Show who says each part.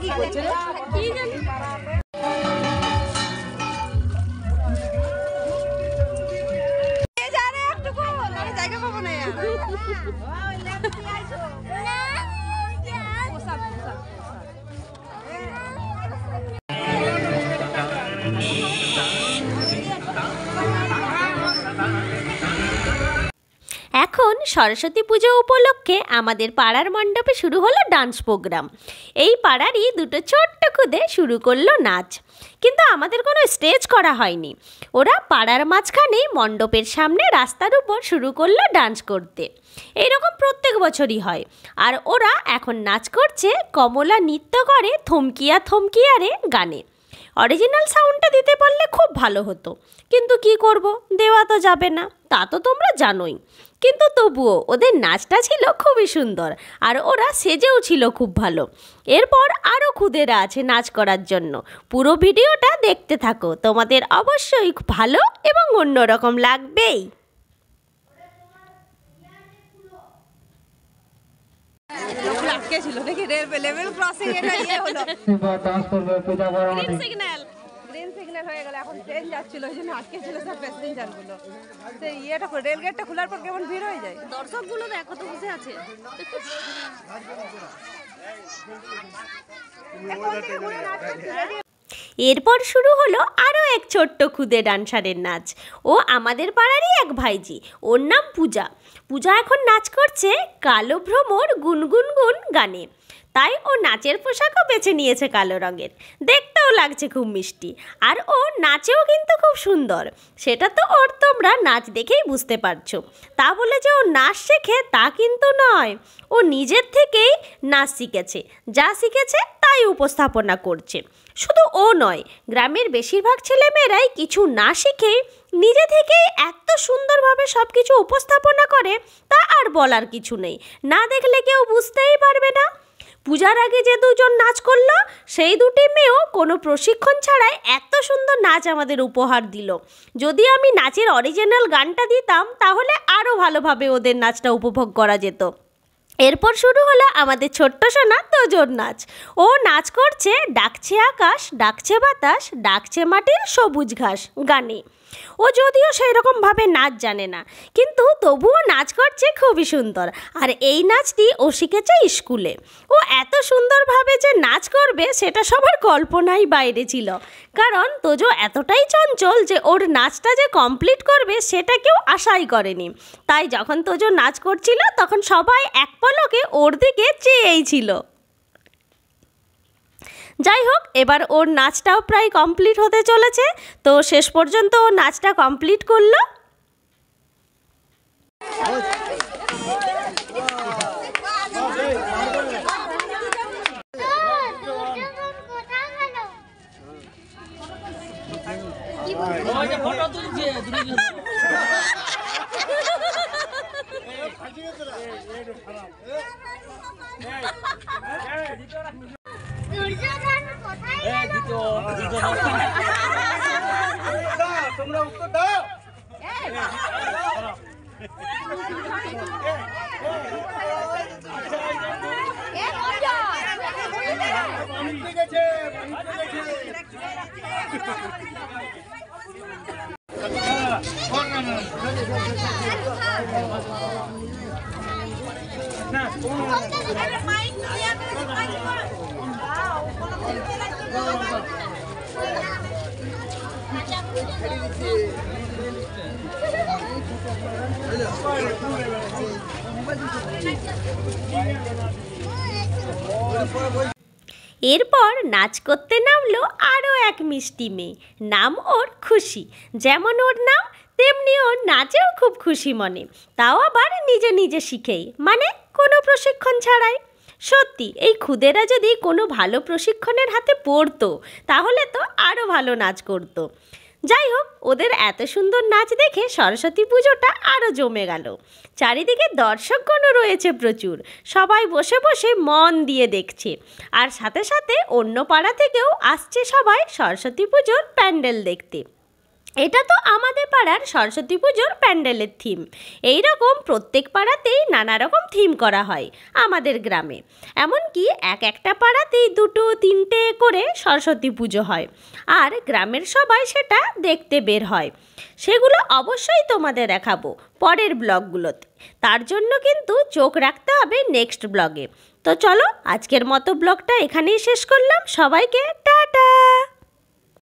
Speaker 1: কি করছে রে? কি জানি। জায়গা পাবো না।
Speaker 2: এখন সরস্বতী পুজো উপলক্ষে আমাদের পাড়ার মণ্ডপে শুরু হলো ডান্স প্রোগ্রাম। এই পাড়ারই দুটো ছোট্ট খুদে শুরু করলো নাচ, কিন্তু আমাদের কোনো স্টেজ করা হয়নি। ওরা পাড়ার মাঝখানে মণ্ডপের সামনে রাস্তার উপর শুরু করলো ডান্স করতে। এইরকম প্রত্যেক বছরই হয়। আর ওরা এখন নাচ করছে কমলা নৃত্য করে থমকিয়া থমকিয়া রে গানে। অরিজিনাল সাউন্ডটা দিতে পারলে খুব ভালো হতো, কিন্তু কি করব, দেওয়া তো যাবে না, তা তো তোমরা জানোই। কিন্তু তবুও ওদের নাচটা ছিল খুবই সুন্দর, আর ওরা সেজেও ছিল খুব ভালো। এরপর আরও খুদেরা আছে নাচ করার জন্য। পুরো ভিডিওটা দেখতে থাকো, তোমাদের অবশ্যই ভালো এবং অন্যরকম লাগবেই।
Speaker 1: ছিল দেখি লেভেল ক্রসিং এটা ইয়ে হলো
Speaker 3: ডান্স করবে পূজা বড়
Speaker 1: গ্রিন সিগন্যাল হয়ে গেল। এখন ট্রেন যাচ্ছিল, ওই জন্য আটকে ছিল সব প্যাসেঞ্জার গুলো। সেই ইয়েটা রেল গেটটা খোলার পর কেমন ভিড় হয়ে যায়। দর্শক গুলো দেখো তো বসে আছে।
Speaker 2: এরপর শুরু হলো আরও এক ছোট্ট খুদে ডান্সারের নাচ। ও আমাদের পাড়ারই এক ভাইজি, ওর নাম পূজা। পূজা এখন নাচ করছে কালো ভ্রমর গুনগুন গুন গানে। তাই ও নাচের পোশাকও বেছে নিয়েছে কালো রঙের, দেখতেও লাগছে খুব মিষ্টি। আর ও নাচেও কিন্তু খুব সুন্দর, সেটা তো ওর তোমরা নাচ দেখেই বুঝতে পারছো। তা বলে যে ও নাচ শেখে তা কিন্তু নয়, ও নিজের থেকেই নাচ শিখেছে, যা শিখেছে তাই উপস্থাপনা করছে। শুধু ও নয়, গ্রামের বেশিরভাগ ছেলেমেয়েরাই কিছু না শিখে নিজে থেকেই এত সুন্দরভাবে সব কিছু উপস্থাপনা করে, তা আর বলার কিছু নেই। না দেখলে কেউ বুঝতেই পারবে না। পূজার আগে যে দুজন নাচ করলো, সেই দুটি মেয়েও কোনো প্রশিক্ষণ ছাড়াই এত সুন্দর নাচ আমাদের উপহার দিল। যদি আমি নাচের অরিজিনাল গানটা দিতাম, তাহলে আরও ভালোভাবে ওদের নাচটা উপভোগ করা যেত। এরপর শুরু হলো আমাদের ছোট্ট সোনা তোজোর নাচ। ও নাচ করছে ডাকছে আকাশ, ডাকছে বাতাস, ডাকছে মাটির সবুজ ঘাস গানে। ও যদিও সেই রকমভাবে নাচ জানে না, কিন্তু তবুও নাচ করছে খুবই সুন্দর। আর এই নাচটি ও শিখেছে স্কুলে। ও এত সুন্দরভাবে যে নাচ করবে সেটা সবার কল্পনাই বাইরে ছিল, কারণ তোজো এতটাই চঞ্চল যে ওর নাচটা যে কমপ্লিট করবে সেটা কেউ আশাই করেনি। তাই যখন তোজো নাচ করছিল তখন সবাই এক পলকে ওর দিকে চেয়েই ছিল। যাই হোক, এবার ওর নাচটাও প্রায় কমপ্লিট হতে চলেছে। তো শেষ পর্যন্ত ও নাচটা কমপ্লিট করলো।
Speaker 4: তোমরা উত্তর দাও। ঠিক আছে,
Speaker 2: এরপর নাচ করতে নামলো আরও এক মিষ্টি মেয়ে, নাম ওর খুশি। যেমন ওর নাম তেমনি ওর নাচেও খুব খুশি মনে, তাও আবার নিজে নিজে শিখেই, মানে কোনো প্রশিক্ষণ ছাড়াই। সত্যি এই খুদেরা যদি কোনো ভালো প্রশিক্ষণের হাতে পড়তো, তাহলে তো আরও ভালো নাচ করতো। যাই হোক, ওদের এত সুন্দর নাচ দেখে সরস্বতী পুজোটা আরও জমে গেল। চারিদিকে দর্শকগণও রয়েছে প্রচুর, সবাই বসে বসে মন দিয়ে দেখছে। আর সাথে সাথে অন্য পাড়া থেকেও আসছে সবাই সরস্বতী পুজোর প্যান্ডেল দেখতে। এটা তো আমাদের পাড়ার সরস্বতী পুজোর প্যান্ডেলের থিম। এই রকম প্রত্যেক পাড়াতেই নানা রকম থিম করা হয় আমাদের গ্রামে। এমনকি একটা পাড়াতেই 2-3টে করে সরস্বতী পুজো হয়, আর গ্রামের সবাই সেটা দেখতে বের হয়। সেগুলো অবশ্যই তোমাদের দেখাবো পরের ব্লগগুলোতে। তার জন্য কিন্তু চোখ রাখতে হবে নেক্সট ব্লগে। তো চলো, আজকের মতো ব্লগটা এখানেই শেষ করলাম। সবাইকে টাটা।